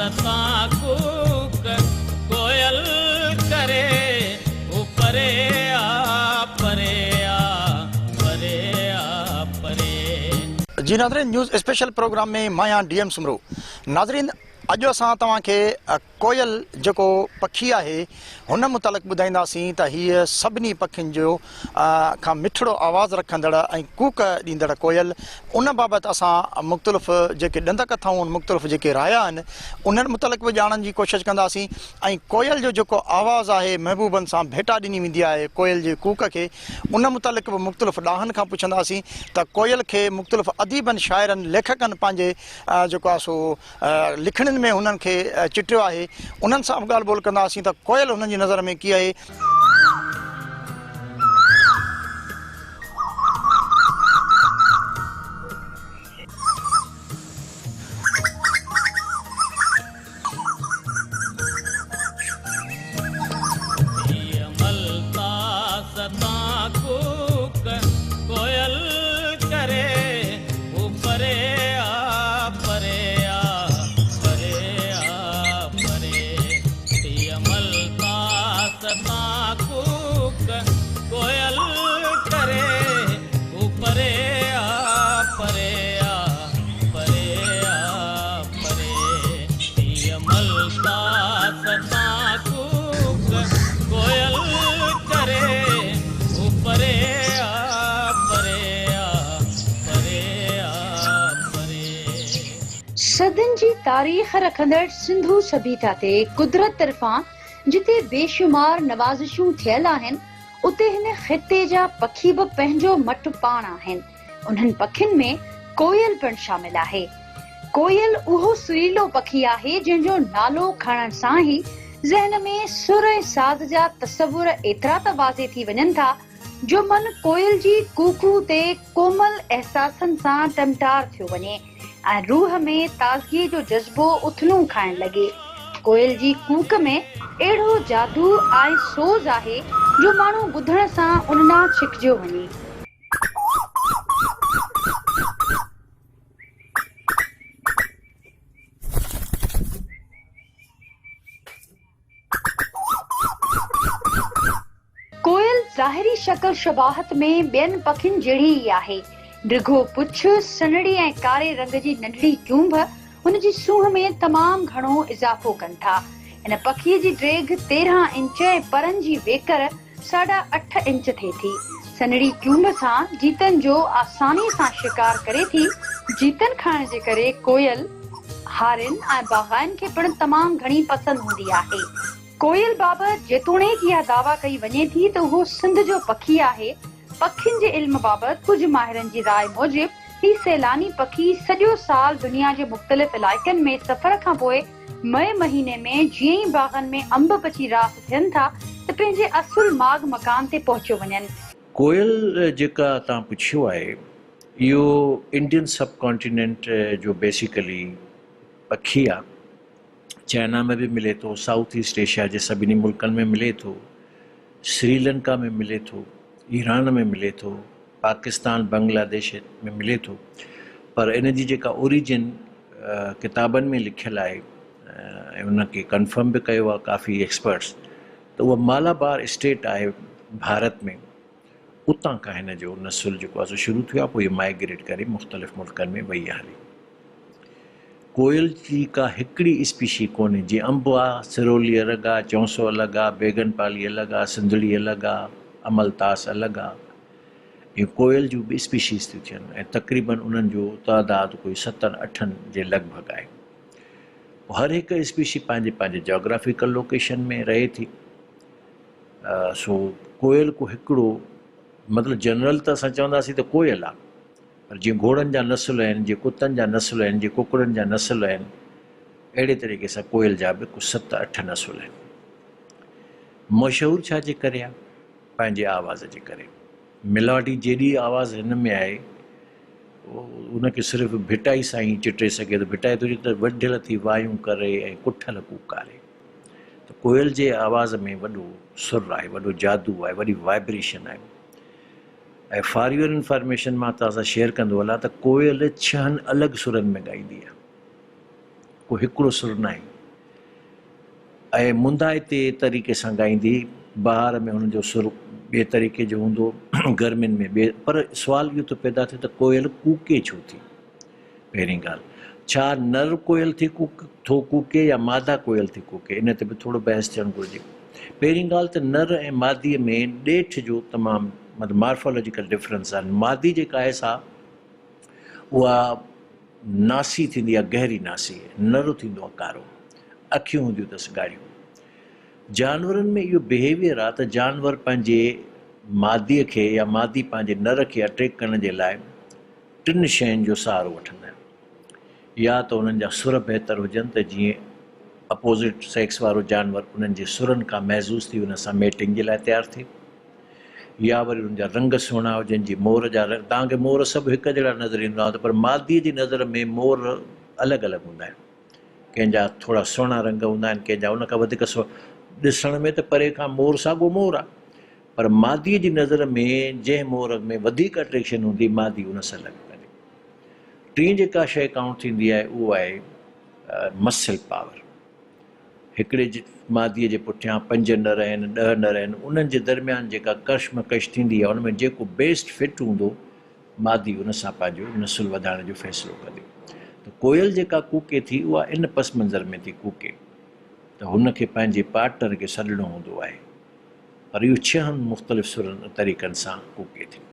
सता कूक कोयल करे ऊपरे आ परे आ परे आ परे। जी नाज़रीन, न्यूज़ स्पेशल प्रोग्राम में मां डीएम सुमरो। नाज़रीन, अॼु असां तव्हांखे कोयल जेको पखी आहे हुन मुतालिक़ ॿुधाईंदासीं त हीअ सभिनी पखियुनि जो खां मिठड़ो आवाज़ु रखंदड़ ऐं कूक ॾींदड़ कोयल, उन बाबति असां मुख़्तलिफ़ जेके ॾंद कथाऊं आहिनि, मुख़्तलिफ़ जेके राया आहिनि, उन्हनि मुतालिक़ बि ॼाणण जी कोशिशि कंदासीं। ऐं कोयल जो जेको आवाज़ु आहे महबूबनि सां भेटा ॾिनी वेंदी आहे कोयल जे कूक खे, उन मुतालिक़ बि मुख़्तलिफ़ ॾाहनि खां पुछंदासीं त कोयल खे मुख़्तलिफ़ अदीबनि, शाइरनि, लेखकनि पंहिंजे जेको आहे सो लिखणनि में हुननि खे चिटियो आहे, उन्हनि सां बि ॻाल्हि ॿोल कंदासीं त कोयल हुननि जी नज़र में कीअं आहे। सदियुनि जी तारीख़ रखंदड़ सिंधु सभ्यता ते कुदरत तरफ़ां जिते बेशुमार नवाज़िशूं थियल आहिनि, उते हिन ख़िते जा पखी बि पंहिंजो मट पाण आहिनि। उन्हनि पखियुनि में कोयल पिणु शामिल आहे। कोयल उहो सुरीलो पखी आहे जंहिंजो नालो खणण सां ई ज़हन में सुर ऐं साज़ जा तसवुर एतिरा त वाज़े थी वञनि था जो मन कोयल जी कूकू ते कोमल एहसासनि सां टमटार थियो वञे ऐं रूह में ताज़गी जो जज़्बो उथलूं खाइण लॻे। कोयल जी कूक में अहिड़ो जादू ऐं सोज़ आहे जो माण्हू ॿुधण सां उनना छिकिजो वञे। कोयल ज़ाहिरी शक्ल शबाहत में ॿियनि पखियुनि जहिड़ी ई आहे। डिघो पुछ, सनड़ी ऐं कारे रंग जी नंढड़ी चूंभ हुनजी सूंह में तमामु घणो इज़ाफ़ो कनि था। हिन पखीअ जी ड्रेग 13 इंच ऐं परनि जी वेकर 8.5 इंच थिए थी। सनड़ी चूंभ सां जीतनि जो आसानी सां शिकार करे थी। जीतनि खाइण जे करे कोयल हारिन ऐं बाग़ाइन खे पिणु तमामु घणी पसंदि हूंदी आहे। कोयल बाबति जेतोणीकि इहा दावा कई वञे थी त उहो सिंध जो पखी आहे, पखियुनि जे इल्म बाबति कुझु माहिरनि जी राय मूजिब ही सैलानी पखी सॼो साल दुनिया जे मुख़्तलिफ़ इलाइक़नि में सफ़र खां पोइ मई महीने में जीअं ई बाग़नि में अंब पची रास थियनि था त पंहिंजे असुल माग मकान ते पहुची वञनि। कोयल जेका तव्हां पुछियो आहे, इहो इंडियन सब कॉन्टिनेंट जो बेसिकली पखी आहे। चाइना में भी मिले थो, साउथ ईस्ट एशिया जे सभिनी मुल्कनि में मिले थो, श्रीलंका में मिले थो, ईरान में मिले थो, पाकिस्तान, बांग्लादेश में मिले थो। पर इन जी जेका ओरिजिन किताबनि में लिखियलु आहे ऐं उनखे कंफर्म बि कयो आहे काफ़ी एक्सपर्ट्स, त उहा मालाबार स्टेट आहे भारत में, उतां खां हिन जो नसुल जेको आहे सो शुरू थियो आहे। पोइ इहो माइग्रेट करे मुख़्तलिफ़ मुल्कनि में वई हली। कोयल जी का हिकिड़ी स्पीशी कोन्हे। जीअं अंब आहे, सिरोली अलॻि आहे, चौंसो अलॻि आहे, बेगनपाली अलॻि आहे, सिंधड़ी अलॻि आहे, अमलतास अलॻि आहे। इहे कोयल जूं बि स्पीशीज़ थियूं थियनि ऐं तक़रीबन उन्हनि जो तइदादु कोई 7-8 जे लॻभॻि आहे। हर हिकु स्पीशी पंहिंजे पंहिंजे जोग्राफिकल लोकेशन में रहे थी। सो कोयल को हिकिड़ो मतिलबु जनरल त असां चवंदासीं त कोयल आहे, पर जीअं घोड़नि जा नसुल आहिनि, जीअं कुतनि जा नसुल आहिनि, जीअं कुकड़नि जा नसुल आहिनि, अहिड़े तरीक़े सां कोयल जा बि कुझु 7-8 नसुल आहिनि। मशहूरु छा जे करे आहे? पंहिंजे आवाज़ जे करे। मिलावटी जेॾी आवाज़ हिन में आहे उनखे सिर्फ़ु भिटाई सां ई चिटे सघे थो। भिटाई तुंहिंजी त वढियल थी वायूं करे ऐं कुठल कूकारे। त कोयल जे आवाज़ में वॾो सुर आहे, वॾो जादू आहे, वॾी वाइब्रेशन आहे। ऐं फॉर योर इंफॉर्मेशन मां तव्हां सां शेयर कंदो हलां त कोयल 6 अलॻि सुरनि में ॻाईंदी आहे, को हिकिड़ो सुर न आहे। ऐं मुंदाइते तरीक़े सां ॻाईंदी, बहार में हुनजो सुर ॿिए तरीक़े जो हूंदो, गर्मियुनि में ॿिए। पर सुवालु इहो थो पैदा थिए त कोयल कूके छो थी? पहिरीं ॻाल्हि, छा नर कोयल थी कूके या मादा कोयल थी कूके, इन ते बि थोरो बहस थियणु घुरिजे। पहिरीं ॻाल्हि त नर ऐं मादीअ में ॾेठ जो तमामु मतिलबु मार्फोलॉजिकल डिफरेंस आहे। मादी जेका आहे सा उहा नासी थींदी आहे, गहरी नासी, नर थींदो आहे कारो, अखियूं हूंदियूं अथसि ॻाढ़ियूं। जानवरनि में इहो बिहेवियर आहे त जानवर पंहिंजे मादीअ खे या मादी पंहिंजे नर खे अट्रैक्ट करण जे लाइ टिनि शयुनि जो सहारो वठंदा आहिनि। या त उन्हनि जा सुर बहितर हुजनि त जीअं अपोज़िट सेक्स वारो जानवर उन्हनि जे सुरनि खां महज़ूज़ थी उन सां मेटिंग जे लाइ तयारु थिए, या वरी उन्हनि जा रंग सुहिणा हुजनि, जीअं मोर जा रंग, तव्हांखे मोर सभु हिकु जहिड़ा नज़र ईंदा त पर मादीअ जी नज़र में मोर अलॻि अलॻि हूंदा आहिनि। कंहिंजा थोरा सुहिणा रंग हूंदा आहिनि, कंहिंजा उन खां वधीक ॾिसण में त परे खां मोर साॻियो मोर आहे, पर मादीअ जी नज़र में जंहिं मोर में वधीक अट्रैक्शन हूंदी, मादी उन सां लॻ करे। टी जेका शइ काउंट थींदी आहे उहा आहे मसल पावर। हिकिड़े मादीअ जे पुठियां 5 नर आहिनि, 10 नर आहिनि, उन्हनि जे दरमियान जेका कशमकश थींदी आहे, उनमें जेको बेस्ट फिट हूंदो, मादी उन सां पंहिंजो नसुल वधाइण जो फ़ैसिलो कंदी। त कोयल जेका कूके थी, उहा इन पस मंज़र में थी कूके, त हुनखे पंहिंजे पार्टनर खे सॾिणो हूंदो आहे, पर इहो 6 मुख़्तलिफ़ सुरनि तरीक़नि सां कूके थी।